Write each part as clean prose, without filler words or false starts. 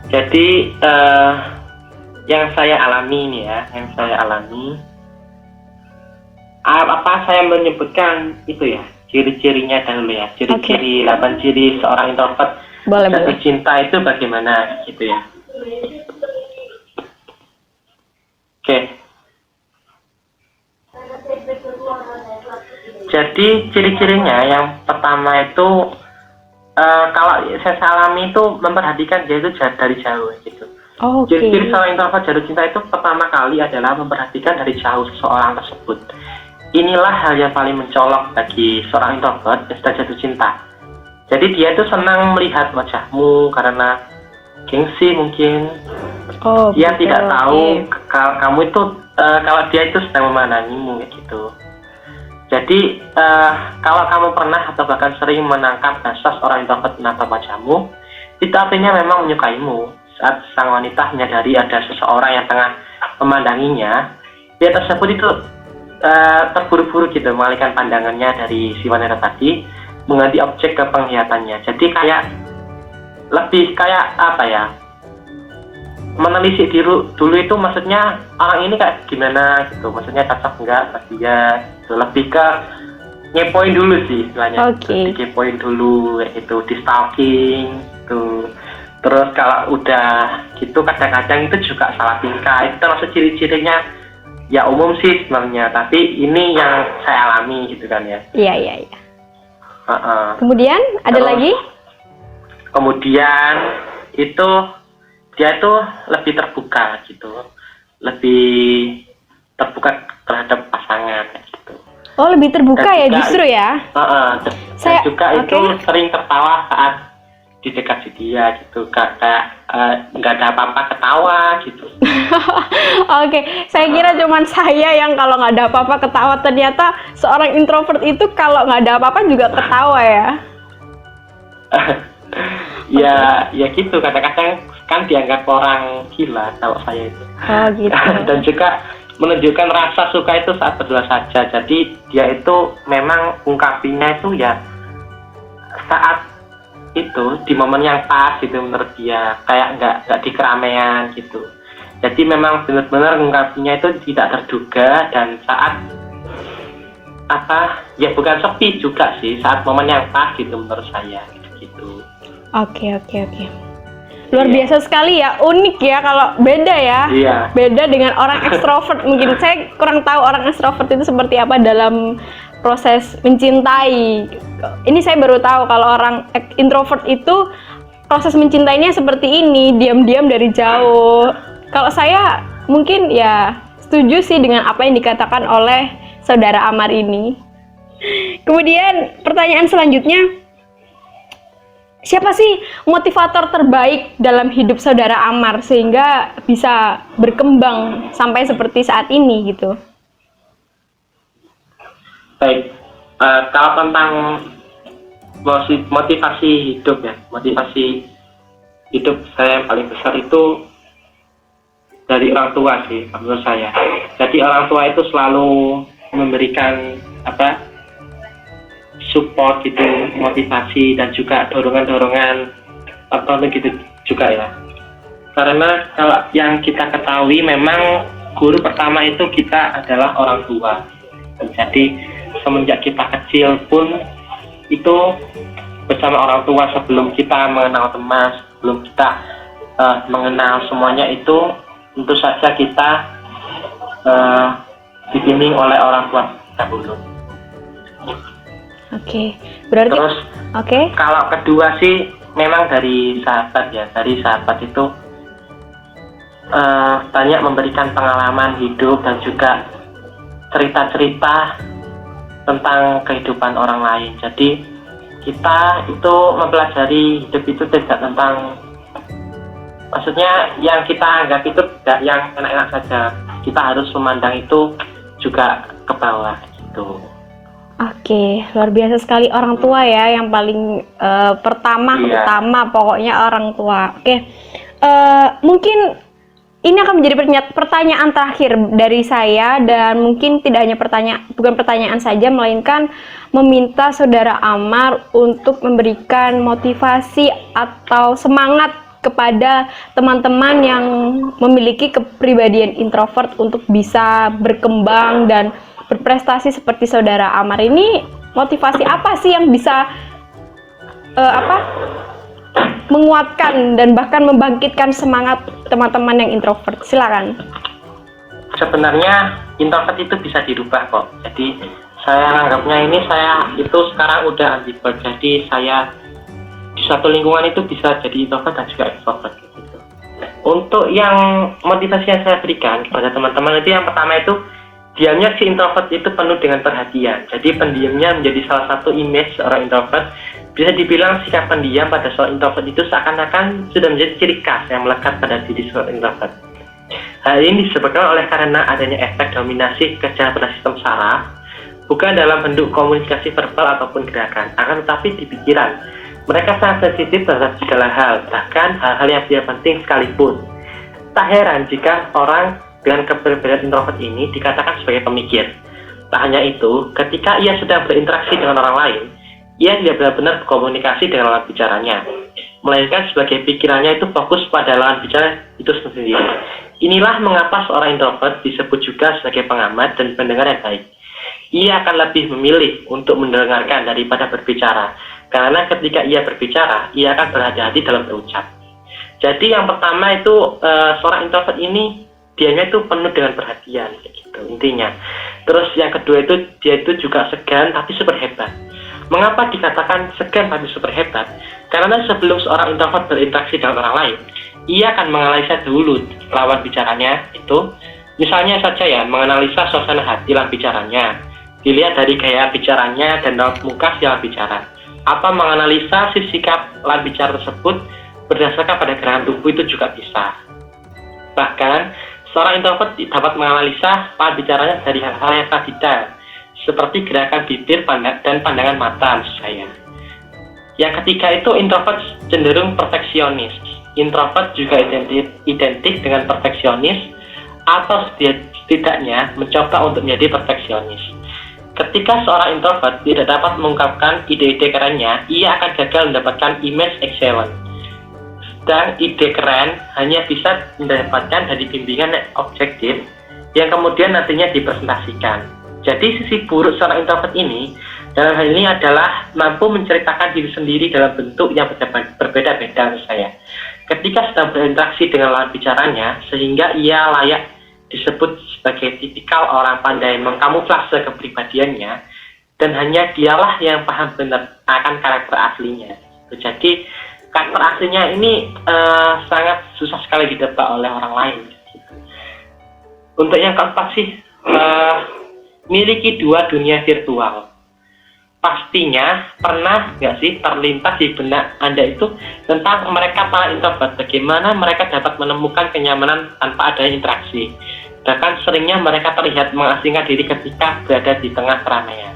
Jadi yang saya alami ini ya, yang saya alami, apa saya menyebutkan itu ya, ciri-cirinya dahulu ya, ciri-ciri 8 ciri seorang introvert jatuh cinta itu bagaimana gitu ya. Oke. Jadi ciri-cirinya yang pertama itu kalau saya alami itu memperhatikan dia itu dari jauh gitu. Ciri-ciri seorang introvert jatuh cinta itu pertama kali adalah memperhatikan dari jauh seseorang tersebut. Inilah hal yang paling mencolok bagi seorang introvert yang sudah jatuh cinta. Jadi dia itu senang melihat wajahmu karena gengsi mungkin. Dia tidak tahu kamu itu kalau dia itu sedang memandangimu gitu. Jadi kalau kamu pernah atau bahkan sering menangkap basah seorang introvert menatap wajahmu, itu artinya memang menyukaimu. Saat sang wanita menyadari ada seseorang yang tengah memandanginya, dia tersebut itu terburu-buru gitu mengalihkan pandangannya dari si wanita tadi, mengganti objek ke penglihatannya. Jadi kayak lebih kayak apa ya, menelisik dulu itu maksudnya orang ini kayak gimana gitu, maksudnya cocok enggak sama dia gitu. Lebih ke ngepoin dulu sih istilahnya, dikepoin dulu kayak gitu, di stalking gitu. Terus kalau udah gitu kadang-kadang itu juga salah tingkah. Itu termasuk ciri-cirinya ya umum sih sebenarnya, tapi ini yang saya alami gitu kan ya. Iya. Kemudian ada lagi? Kemudian itu dia itu lebih terbuka gitu, lebih terbuka terhadap pasangan gitu. Lebih terbuka dan ya juga, justru ya. Dan juga itu sering tertawa saat di dekat dia gitu, kayak nggak ada apa-apa ketawa gitu. Saya kira cuman saya yang kalau nggak ada apa-apa ketawa, ternyata seorang introvert itu kalau nggak ada apa-apa juga ketawa ya. Ya gitu, kadang-kadang kan dianggap orang gila kalau saya itu. Gitu. Dan juga menunjukkan rasa suka itu saat berdua saja. Jadi dia itu memang ungkapinya itu ya saat itu di momen yang pas gitu menurut dia, kayak nggak di keramaian gitu. Jadi memang benar-benar ungkapinya itu tidak terduga dan saat ya bukan sepi juga sih, saat momen yang pas gitu menurut saya gitu. Oke. Luar biasa sekali ya, unik ya kalau beda ya. Beda dengan orang ekstrovert. Mungkin saya kurang tahu orang ekstrovert itu seperti apa dalam proses mencintai. Ini saya baru tahu kalau orang introvert itu proses mencintainya seperti ini, diam-diam dari jauh. Kalau saya mungkin ya setuju sih dengan apa yang dikatakan oleh saudara Amar ini. Kemudian pertanyaan selanjutnya, siapa sih motivator terbaik dalam hidup saudara Amar sehingga bisa berkembang sampai seperti saat ini gitu? Baik, kalau tentang motivasi hidup ya, motivasi hidup saya yang paling besar itu dari orang tua sih menurut saya. Jadi orang tua itu selalu memberikan support gitu, motivasi dan juga dorongan tertentu gitu juga ya. Karena kalau yang kita ketahui memang guru pertama itu kita adalah orang tua. Jadi semenjak kita kecil pun itu bersama orang tua, sebelum kita mengenal teman, sebelum kita mengenal semuanya itu tentu saja kita dibimbing oleh orang tua dahulu. Berarti terus kalau kedua sih memang dari sahabat ya, dari sahabat itu banyak memberikan pengalaman hidup dan juga cerita-cerita tentang kehidupan orang lain. Jadi kita itu mempelajari hidup itu tidak tentang, maksudnya yang kita anggap itu tidak yang enak-enak saja. Kita harus memandang itu juga ke bawah gitu. Luar biasa sekali orang tua ya, yang paling utama pokoknya orang tua. Mungkin ini akan menjadi pertanyaan terakhir dari saya, dan mungkin tidak hanya bukan pertanyaan saja, melainkan meminta saudara Amar untuk memberikan motivasi atau semangat kepada teman-teman yang memiliki kepribadian introvert untuk bisa berkembang dan berprestasi seperti saudara Amar ini? Motivasi apa sih yang bisa menguatkan dan bahkan membangkitkan semangat teman-teman yang introvert? Silakan. Sebenarnya introvert itu bisa dirubah kok. Jadi saya anggapnya saya itu sekarang udah ambivert. Jadi saya di suatu lingkungan itu bisa jadi introvert dan juga extrovert gitu. Untuk yang motivasi yang saya berikan kepada teman-teman itu, yang pertama itu diamnya si introvert itu penuh dengan perhatian. Jadi pendiamnya menjadi salah satu image seorang introvert. Bisa dibilang sikap pendiam pada seorang introvert itu seakan-akan sudah menjadi ciri khas yang melekat pada diri seorang introvert. Hal ini disebabkan oleh karena adanya efek dominasi kerja pada sistem saraf, bukan dalam bentuk komunikasi verbal ataupun gerakan, akan tetapi di pikiran. Mereka sangat sensitif terhadap segala hal, bahkan hal-hal yang tidak penting sekalipun. Tak heran jika orang dengan kepribadian introvert ini dikatakan sebagai pemikir. Tak hanya itu, ketika ia sedang berinteraksi dengan orang lain, ia tidak benar-benar berkomunikasi dengan lawan bicaranya, melainkan sebagai pikirannya itu fokus pada lawan bicara itu sendiri. Inilah mengapa seorang introvert disebut juga sebagai pengamat dan pendengar yang baik. Ia akan lebih memilih untuk mendengarkan daripada berbicara, karena ketika ia berbicara, ia akan berhati-hati dalam berucap. Jadi yang pertama itu seorang introvert ini dianya itu penuh dengan perhatian, gitu intinya. Terus yang kedua itu dia itu juga segan tapi super hebat. Mengapa dikatakan segan tapi super hebat? Karena sebelum seorang introvert berinteraksi dengan orang lain, ia akan menganalisa dulu lawan bicaranya itu. Misalnya saja ya, menganalisa suasana hati lawan bicaranya, dilihat dari gaya bicaranya dan raut muka si lawan bicara. Apa menganalisa si sikap lawan bicara tersebut berdasarkan pada gerakan tubuh itu juga bisa. Bahkan seorang introvert dapat menganalisa lawan bicaranya dari hal-hal yang sangat detail, seperti gerakan bibir dan pandangan mata maksud saya. Yang ketiga itu introvert cenderung perfeksionis. Introvert juga identik dengan perfeksionis atau setidaknya mencoba untuk menjadi perfeksionis. Ketika seorang introvert tidak dapat mengungkapkan ide-ide kerennya, ia akan gagal mendapatkan image excellent. Dan ide keren hanya bisa mendapatkan dari bimbingan objektif yang kemudian nantinya dipresentasikan. Jadi sisi buruk seorang introvert ini dalam hal ini adalah mampu menceritakan diri sendiri dalam bentuk yang berbeda-beda menurut saya. Ketika sedang berinteraksi dengan lawan bicaranya, sehingga ia layak disebut sebagai tipikal orang pandai mengkamuflase kepribadiannya, dan hanya dialah yang paham benar akan karakter aslinya. Jadi karakter aslinya ini sangat susah sekali ditebak oleh orang lain. Untuk yang keempat sih, miliki dua dunia virtual. Pastinya pernah nggak sih terlintas di benak Anda itu tentang mereka para introvert, bagaimana mereka dapat menemukan kenyamanan tanpa adanya interaksi. Bahkan seringnya mereka terlihat mengasingkan diri ketika berada di tengah keramaian.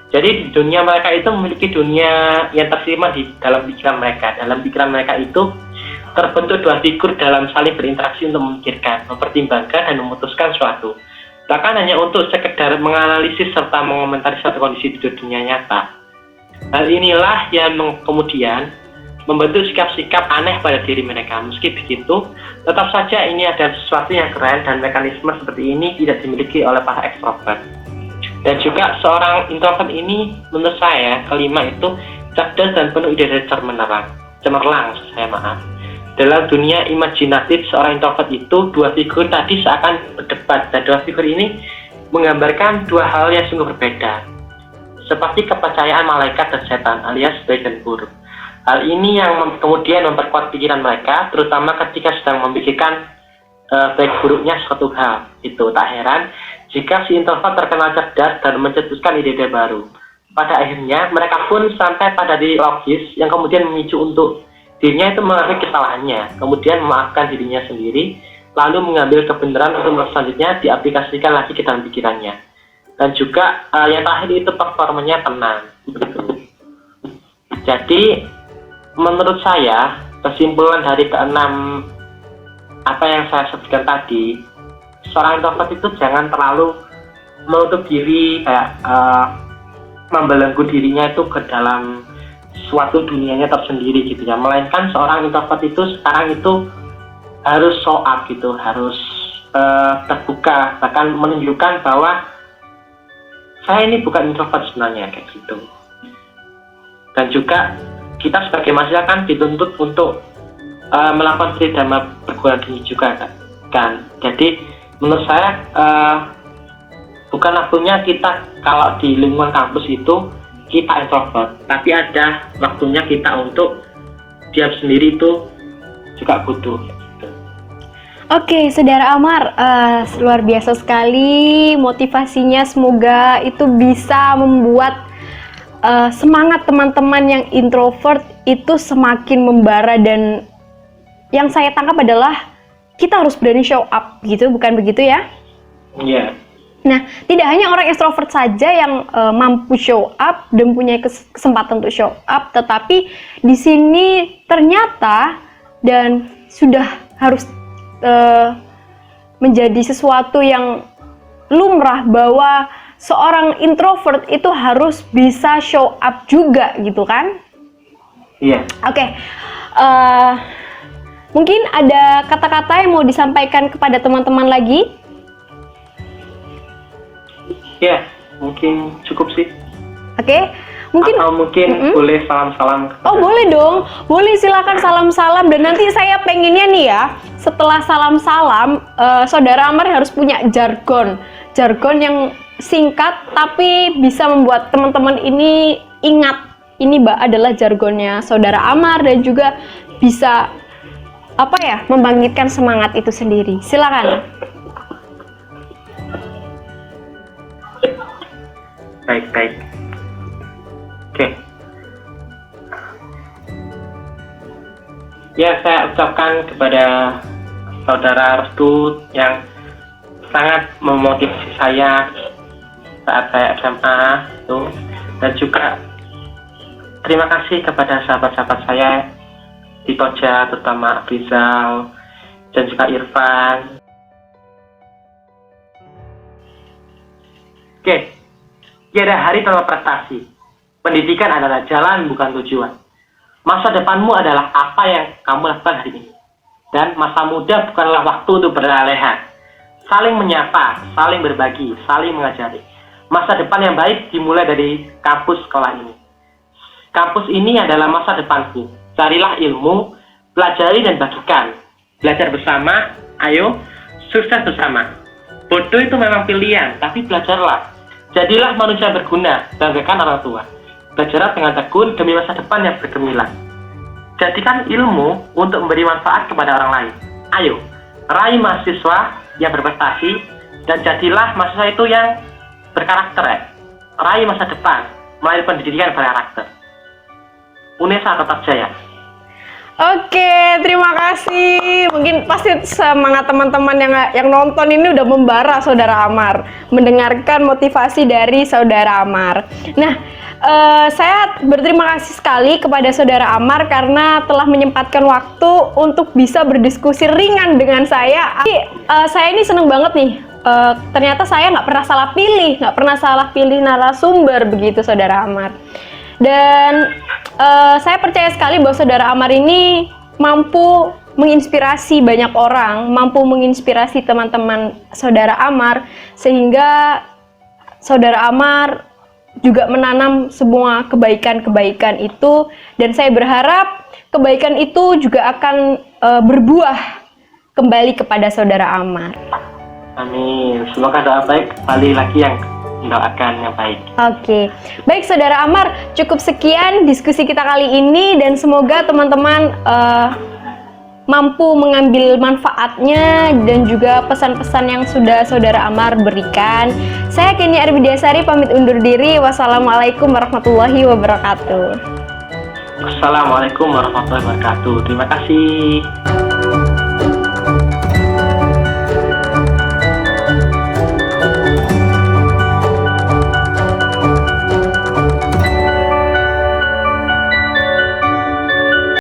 Jadi di dunia mereka itu memiliki dunia yang tersimpan di dalam pikiran mereka. Dalam pikiran mereka itu terbentuk dua figur dalam saling berinteraksi untuk memikirkan, mempertimbangkan, dan memutuskan suatu. Bahkan hanya untuk sekedar menganalisis serta mengomentari suatu kondisi di dunia nyata. Hal inilah yang kemudian membentuk sikap-sikap aneh pada diri mereka. Meski begitu, tetap saja ini adalah sesuatu yang keren dan mekanisme seperti ini tidak dimiliki oleh para ekstrovert. Dan juga seorang introvert ini menurut saya, kelima itu cerdas dan penuh ide cemerlang. Dalam dunia imajinatif seorang introvert itu, dua figur tadi seakan berdebat, dan dua figur ini menggambarkan dua hal yang sungguh berbeda, seperti kepercayaan malaikat dan setan alias baik dan buruk. Hal ini yang kemudian memperkuat pikiran mereka, terutama ketika sedang memikirkan baik buruknya suatu hal. Itu tak heran jika si introvert terkenal cerdas dan mencetuskan ide-ide baru. Pada akhirnya mereka pun sampai pada diri logis yang kemudian memicu untuk dirinya itu mengakui kesalahannya, kemudian memaafkan dirinya sendiri, lalu mengambil kebenaran untuk selanjutnya diaplikasikan lagi ke dalam pikirannya. Dan juga yang terakhir itu performanya tenang. Jadi menurut saya, kesimpulan dari keenam apa yang saya sebutkan tadi, seorang introvert itu jangan terlalu menutup diri, kayak membelenggu dirinya itu ke dalam suatu dunianya tersendiri gitu ya, melainkan seorang introvert itu sekarang itu harus show up gitu, harus terbuka, bahkan menunjukkan bahwa saya ini bukan introvert sebenarnya kayak gitu. Dan juga kita sebagai mahasiswa kan dituntut untuk melakukan tridharma perguruan tinggi juga kan. Jadi menurut saya bukan waktunya kita kalau di lingkungan kampus itu kita introvert, tapi ada waktunya kita untuk diam sendiri itu juga butuh. Oke, Saudara Amar, luar biasa sekali motivasinya. Semoga itu bisa membuat semangat teman-teman yang introvert itu semakin membara, dan yang saya tangkap adalah kita harus berani show up gitu, bukan begitu ya? Iya. Nah, tidak hanya orang extrovert saja yang mampu show up dan punya kesempatan untuk show up, tetapi di sini ternyata dan sudah harus menjadi sesuatu yang lumrah bahwa seorang introvert itu harus bisa show up juga gitu kan? Iya. Oke. Mungkin ada kata-kata yang mau disampaikan kepada teman-teman lagi? Ya, mungkin cukup sih. Oke. Mungkin boleh salam-salam. Oh, boleh dong. Boleh, silakan salam-salam. Dan nanti saya pengennya nih ya, setelah salam-salam, Saudara Amar harus punya jargon yang singkat tapi bisa membuat teman-teman ini ingat ini adalah jargonnya Saudara Amar, dan juga bisa membangkitkan semangat itu sendiri. Silakan. Baik. Oke. Ya, saya ucapkan kepada Saudara Restu yang sangat memotivasi saya saat saya SMA itu, dan juga terima kasih kepada sahabat-sahabat saya di Toja, terutama Rizal dan juga Irfan. Oke. Tiada hari tanpa prestasi. Pendidikan adalah jalan, bukan tujuan. Masa depanmu adalah apa yang kamu lakukan hari ini. Dan masa muda bukanlah waktu untuk berleha-leha. Saling menyapa, saling berbagi, saling mengajari. Masa depan yang baik dimulai dari kampus sekolah ini. Kampus ini adalah masa depanku. Carilah ilmu, pelajari dan bagikan. Belajar bersama, ayo, sukses bersama. Bodoh itu memang pilihan, tapi belajarlah. Jadilah manusia berguna, banggakan orang tua. Belajarlah dengan tekun demi masa depan yang bergemilang. Jadikan ilmu untuk memberi manfaat kepada orang lain. Ayo, raih mahasiswa yang berprestasi, dan jadilah mahasiswa itu yang berkarakter. Raih masa depan melalui pendidikan berkarakter. Unesa tetap jaya. Oke, terima kasih. Mungkin pasti semangat teman-teman yang nonton ini udah membara Saudara Amar mendengarkan motivasi dari Saudara Amar. Nah, saya berterima kasih sekali kepada Saudara Amar karena telah menyempatkan waktu untuk bisa berdiskusi ringan dengan saya. Saya ini seneng banget nih. Ternyata saya nggak pernah salah pilih narasumber begitu, Saudara Amar. Dan saya percaya sekali bahwa Saudara Amar ini mampu menginspirasi banyak orang, mampu menginspirasi teman-teman Saudara Amar, sehingga Saudara Amar juga menanam semua kebaikan-kebaikan itu, dan saya berharap kebaikan itu juga akan berbuah kembali kepada Saudara Amar. Amin. Semoga doa baik kembali lagi yang mendoakan yang baik. Oke, baik Saudara Amar, cukup sekian diskusi kita kali ini, dan semoga teman-teman mampu mengambil manfaatnya dan juga pesan-pesan yang sudah Saudara Amar berikan. Saya Kenia Arvidiasari pamit undur diri. Wassalamualaikum warahmatullahi wabarakatuh. Wassalamualaikum warahmatullahi wabarakatuh. Terima kasih.